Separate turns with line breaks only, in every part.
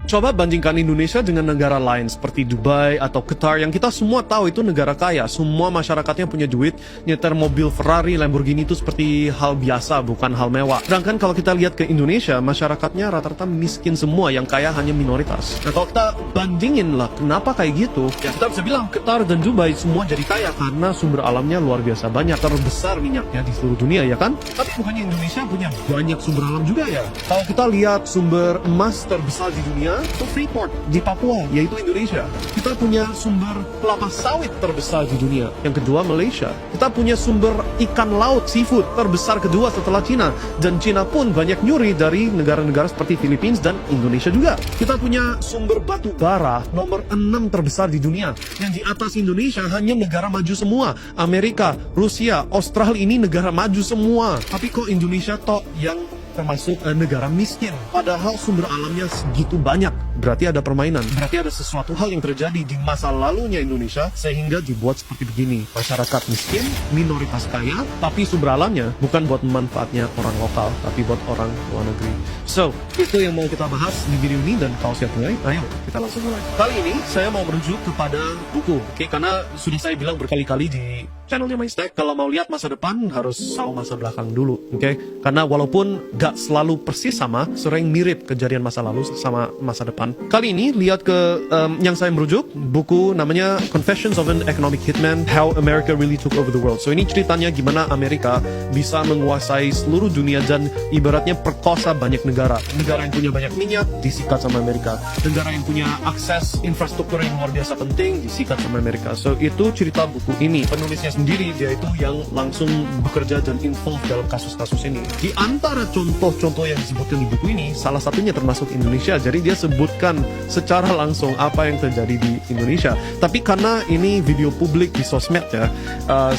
Coba bandingkan Indonesia dengan negara lain seperti Dubai atau Qatar yang kita semua tahu itu negara kaya. Semua masyarakatnya punya duit, nyetir mobil Ferrari, Lamborghini itu seperti hal biasa, bukan hal mewah. Sedangkan kalau kita lihat ke Indonesia, masyarakatnya rata-rata miskin semua, yang kaya hanya minoritas. Nah, kalau kita bandingin lah, kenapa kayak gitu? Ya kita bisa bilang Qatar dan Dubai semua jadi kaya karena sumber alamnya luar biasa banyak, terbesar minyaknya di seluruh dunia, ya kan? Tapi bukannya Indonesia punya banyak sumber alam juga ya? Kalau kita lihat sumber emas terbesar di dunia, itu Freeport di Papua, yaitu Indonesia. Kita punya sumber kelapa sawit terbesar di dunia, yang kedua Malaysia. Kita punya sumber ikan laut, seafood, terbesar kedua setelah Cina. Dan Cina pun banyak nyuri dari negara-negara seperti Philippines dan Indonesia juga. Kita punya sumber batu bara nomor 6 terbesar di dunia. Yang di atas Indonesia hanya negara maju semua. Amerika, Rusia, Australia ini negara maju semua. Tapi kok Indonesia tok yang termasuk negara miskin, padahal sumber alamnya segitu banyak? Berarti ada permainan, berarti ada sesuatu hal yang terjadi di masa lalunya Indonesia sehingga dibuat seperti begini. Masyarakat miskin, minoritas kaya, tapi sumber alamnya bukan buat manfaatnya orang lokal, tapi buat orang luar negeri. So, itu yang mau kita bahas di video ini, dan kalau siap mulai, ayo kita langsung mulai. Kali ini saya mau merujuk kepada buku, oke? Karena sudah saya bilang berkali-kali di channelnya MyStack, kalau mau lihat masa depan harus tahu masa belakang dulu, oke? Karena walaupun gak selalu persis sama, sering mirip kejadian masa lalu sama masa depan. Kali ini lihat ke yang saya merujuk, buku namanya Confessions of an Economic Hitman, How America Really Took Over the World. So ini ceritanya gimana Amerika bisa menguasai seluruh dunia dan ibaratnya perkosa banyak negara. Negara yang punya banyak minyak disikat sama Amerika. Negara yang punya akses infrastruktur yang luar biasa penting disikat sama Amerika. So itu cerita buku ini. Penulisnya sendiri dia itu yang langsung bekerja dan involved dalam kasus-kasus ini. Di antara contoh-contoh yang disebutkan di buku ini, salah satunya termasuk Indonesia. Jadi dia sebutkan secara langsung apa yang terjadi di Indonesia. Tapi karena ini video publik di sosmed ya,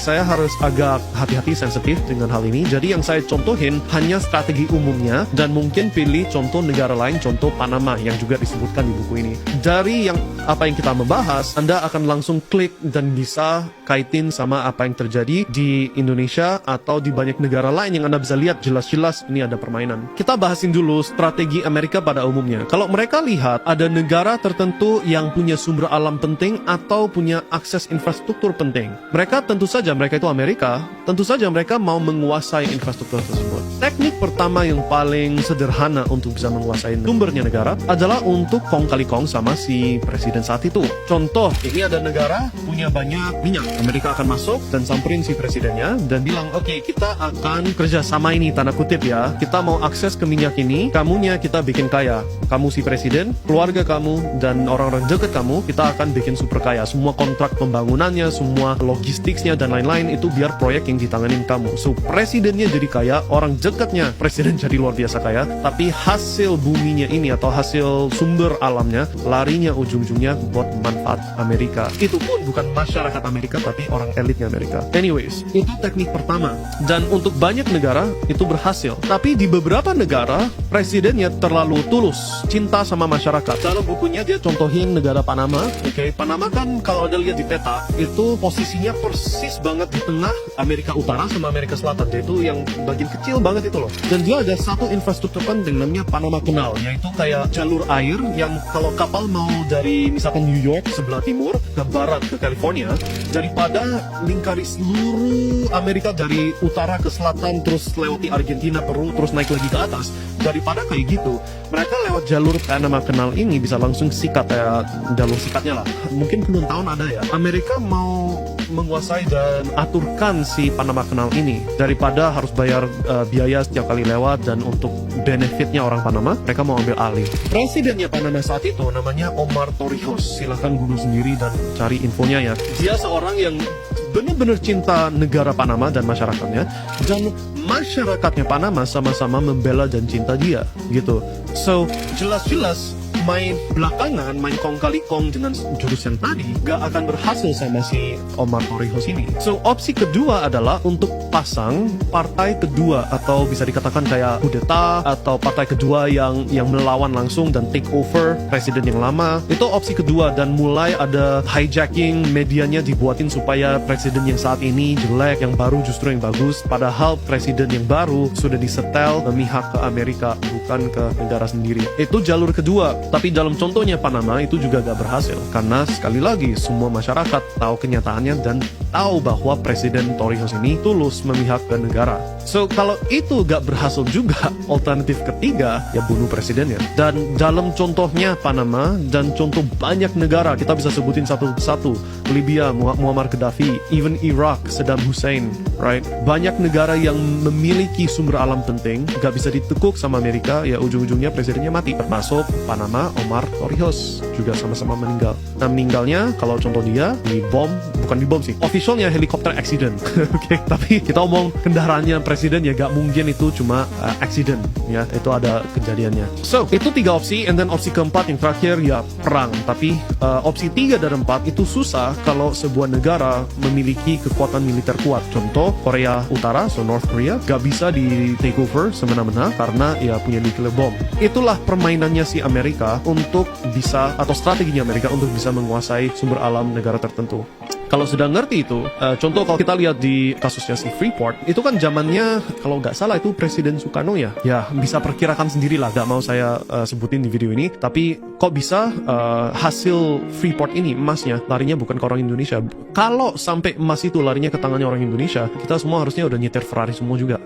saya harus agak hati-hati, sensitif dengan hal ini. Jadi yang saya contohin hanya strategi umumnya, dan mungkin pilih contoh negara lain, contoh Panama yang juga disebutkan di buku ini. Dari yang apa yang kita membahas, Anda akan langsung klik dan bisa kaitin sama apa yang terjadi di Indonesia atau di banyak negara lain yang Anda bisa lihat jelas-jelas ini ada permainan. Kita bahasin dulu strategi Amerika pada umumnya. Kalau mereka lihat ada negara tertentu yang punya sumber alam penting atau punya akses infrastruktur penting, mereka tentu saja, mereka itu Amerika, tentu saja mereka mau menguasai infrastruktur tersebut. Teknik pertama yang paling sederhana untuk bisa menguasai sumbernya negara adalah untuk kong kali kong sama si presiden saat itu. Contoh, ini ada negara punya banyak minyak, Amerika akan masuk dan samperin si presidennya dan bilang, oke, kita akan kerjasama ini, tanda kutip ya, kita mau akses ke minyak ini, kamunya kita bikin kaya, kamu si presiden, keluarga kamu, dan orang-orang dekat kamu, kita akan bikin super kaya. Semua kontrak pembangunannya, semua logistiknya, dan lain-lain itu biar proyek yang ditanganin kamu. So, presidennya jadi kaya, orang dekatnya presiden jadi luar biasa kaya, tapi hasil buminya ini atau hasil sumber alamnya larinya ujung-ujungnya buat manfaat Amerika. Itu pun bukan masyarakat Amerika, tapi orang elitnya Amerika. Anyways, itu teknik pertama. Dan untuk banyak negara, itu berhasil. Tapi di beberapa negara, presidennya terlalu tulus, cinta sama masyarakat. Dalam bukunya dia contohin negara Panama. Oke, Panama kan kalau Anda lihat di peta, itu posisinya persis banget di tengah Amerika Utara sama Amerika Selatan. Dia itu yang bagian kecil banget itu loh. Dan dia ada satu infrastruktur penting namanya Panama Canal, yaitu kayak jalur air yang kalau kapal mau dari misalkan New York sebelah timur ke barat ke California, daripada lingkari seluruh Amerika dari utara ke selatan terus lewati Argentina, Peru, terus naik lagi ke atas, daripada kayak gitu, mereka lewat jalur Panama Canal ini bisa langsung sikat ya, jalur sikatnya lah. Mungkin puluhan tahun ada ya. Amerika mau menguasai dan aturkan si Panama Canal ini daripada harus bayar biaya setiap kali lewat, dan untuk benefitnya orang Panama, mereka mau ambil alih. Presidennya Panama saat itu namanya Omar Torrijos. Silahkan google sendiri dan cari infonya ya. Dia seorang yang benar-benar cinta negara Panama dan masyarakatnya, dan masyarakatnya Panama sama-sama membela dan cinta dia gitu. So jelas-jelas main belakangan, main kong kali kong dengan jurus yang tadi gak akan berhasil sama si Omar Torrijos ini. So opsi kedua adalah untuk pasang partai kedua, atau bisa dikatakan kayak kudeta, atau partai kedua yang melawan langsung dan take over presiden yang lama. Itu opsi kedua, dan mulai ada hijacking, medianya dibuatin supaya presiden yang saat ini jelek, yang baru justru yang bagus, padahal presiden yang baru sudah disetel memihak ke Amerika, bukan ke negara sendiri. Itu jalur kedua. Tapi dalam contohnya Panama itu juga gak berhasil, karena sekali lagi semua masyarakat tahu kenyataannya dan tahu bahwa Presiden Torrijos ini tulus memihak ke negara. So kalau itu gak berhasil juga, alternatif ketiga ya bunuh presidennya. Dan dalam contohnya Panama dan contoh banyak negara, kita bisa sebutin satu-satu, Libya, Muammar Gaddafi, even Iraq, Saddam Hussein, right? Banyak negara yang memiliki sumber alam penting, gak bisa ditekuk sama Amerika, ya ujung-ujungnya presidennya mati. Termasuk Panama, Omar Torrijos juga sama-sama meninggal. Nah meninggalnya, kalau contoh dia, bukan di bom sih, officialnya helikopter accident. Oke, tapi kita omong kendaraannya presiden ya gak mungkin itu cuma accident, ya itu ada kejadiannya. So itu 3 opsi, and then opsi keempat yang terakhir ya perang. Tapi opsi 3 dan 4 itu susah kalau sebuah negara memiliki kekuatan militer kuat. Contoh Korea Utara, so North Korea, gak bisa di take over semena-mena karena ya punya nuclear bomb. Itulah permainannya si Amerika untuk bisa, atau strateginya Amerika untuk bisa menguasai sumber alam negara tertentu. Kalau sudah ngerti itu, contoh kalau kita lihat di kasusnya si Freeport, itu kan zamannya kalau nggak salah itu Presiden Soekarno ya bisa perkirakan sendirilah, nggak mau saya sebutin di video ini. Tapi kok bisa hasil Freeport ini, emasnya larinya bukan ke orang Indonesia? Kalau sampai emas itu larinya ke tangannya orang Indonesia, kita semua harusnya udah nyetir Ferrari semua juga.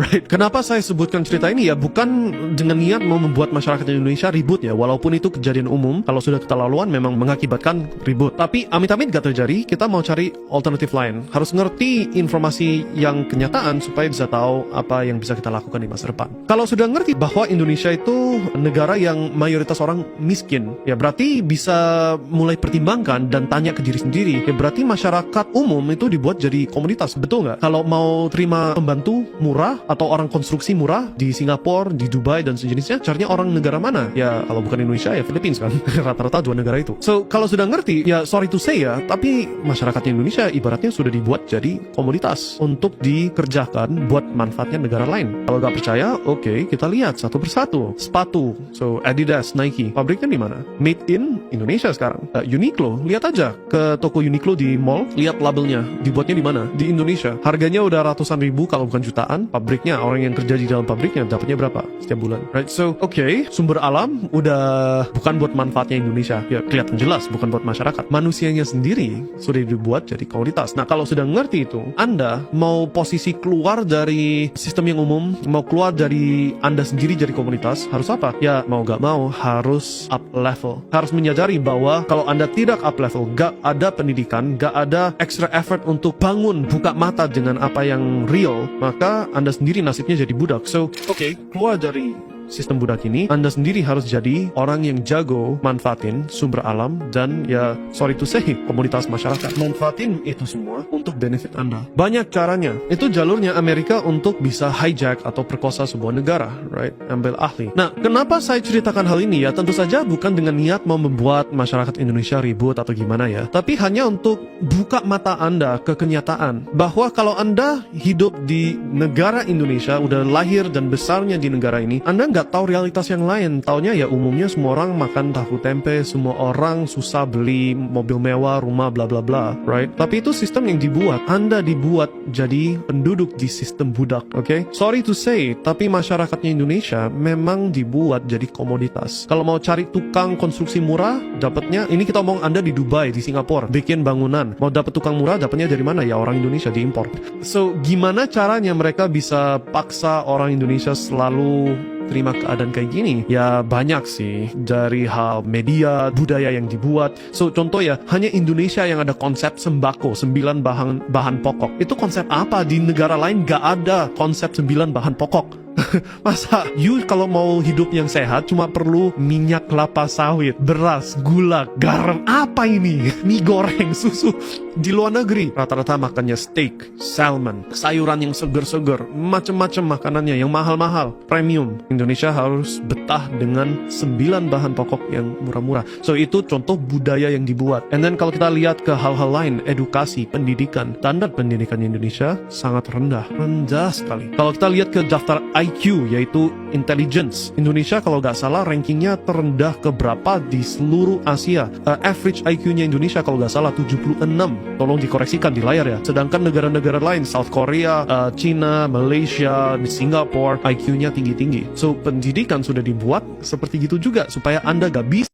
Right? Kenapa saya sebutkan cerita ini ya? Bukan dengan niat mau membuat masyarakat Indonesia ribut ya, walaupun itu kejadian umum. Kalau sudah keterlaluan memang mengakibatkan ribut. Tapi amit-amit gak terjadi, kita mau cari alternatif lain. Harus ngerti informasi yang kenyataan supaya bisa tahu apa yang bisa kita lakukan di masa depan. Kalau sudah ngerti bahwa Indonesia itu negara yang mayoritas orang miskin, ya berarti bisa mulai pertimbangkan dan tanya ke diri sendiri, ya berarti masyarakat umum itu dibuat jadi komoditas, betul nggak? Kalau mau terima pembantu murah atau orang konstruksi murah di Singapura, di Dubai dan sejenisnya, carinya orang negara mana? Ya kalau bukan Indonesia ya Philippines kan. Rata-rata 2 negara itu. So kalau sudah ngerti, ya sorry to say ya, tapi masyarakat Indonesia ibaratnya sudah dibuat jadi komoditas untuk dikerjakan buat manfaatnya negara lain. Kalau nggak percaya, oke, kita lihat satu persatu. Sepatu, so Adidas, Nike, pabriknya di mana? Made in Indonesia sekarang. Uniqlo, lihat aja ke toko Uniqlo di mall, lihat labelnya, dibuatnya di mana? Di Indonesia. Harganya udah ratusan ribu kalau bukan jutaan. Pabriknya, orang yang kerja di dalam pabriknya dapatnya berapa setiap bulan? Right, so oke, sumber alam udah bukan buat manfaatnya Indonesia. Ya kelihatan jelas bukan buat masyarakat. Manusianya sendiri sudah dibuat jadi komoditas. Nah kalau sudah ngerti itu, Anda mau posisi keluar dari sistem yang umum, mau keluar dari Anda sendiri jadi komunitas, harus apa? Ya mau gak mau harus up level. Harus menyadari bahwa kalau Anda tidak up level, gak ada pendidikan, gak ada extra effort untuk bangun, buka mata dengan apa yang real, maka Anda sendiri nasibnya jadi budak. So oke, keluar dari sistem budak ini, Anda sendiri harus jadi orang yang jago manfaatin sumber alam dan ya sorry to say, komunitas masyarakat. Manfaatin itu semua untuk benefit Anda. Banyak caranya. Itu jalurnya Amerika untuk bisa hijack atau perkosa sebuah negara, right? Ambil ahli. Nah, kenapa saya ceritakan hal ini ya? Tentu saja bukan dengan niat mau membuat masyarakat Indonesia ribut atau gimana ya, tapi hanya untuk buka mata Anda ke kenyataan bahwa kalau Anda hidup di negara Indonesia, udah lahir dan besarnya di negara ini, Anda nggak tahu realitas yang lain. Taunya ya umumnya semua orang makan tahu tempe, semua orang susah beli mobil mewah, rumah, bla bla bla, right? Tapi itu sistem yang dibuat. Anda dibuat jadi penduduk di sistem budak, oke? Sorry to say, tapi masyarakatnya Indonesia memang dibuat jadi komoditas. Kalau mau cari tukang konstruksi murah, dapatnya, ini kita omong Anda di Dubai, di Singapura, bikin bangunan. Mau dapat tukang murah, dapatnya dari mana? Ya orang Indonesia, diimpor. So, gimana caranya mereka bisa paksa orang Indonesia selalu terima keadaan kayak gini? Ya banyak sih, dari hal media, budaya yang dibuat. So contoh ya, hanya Indonesia yang ada konsep sembako 9 bahan pokok. Itu konsep apa? Di negara lain gak ada konsep 9 bahan pokok. Masa you kalau mau hidup yang sehat cuma perlu minyak kelapa sawit, beras, gula, garam, apa ini? Mie goreng, susu. Di luar negeri rata-rata makannya steak, salmon, sayuran yang seger-seger, macam-macam makanannya yang mahal-mahal, premium. Indonesia harus betah dengan 9 bahan pokok yang murah-murah. So itu contoh budaya yang dibuat. And then kalau kita lihat ke hal-hal lain, edukasi, pendidikan, standar pendidikan Indonesia sangat rendah sekali. Kalau kita lihat ke daftar IQ IQ, yaitu intelligence. Indonesia kalau nggak salah rankingnya terendah keberapa di seluruh Asia. Average IQ-nya Indonesia kalau nggak salah 76. Tolong dikoreksikan di layar ya. Sedangkan negara-negara lain, South Korea, China, Malaysia, Singapore, IQ-nya tinggi-tinggi. So, pendidikan sudah dibuat seperti gitu juga supaya Anda nggak bisa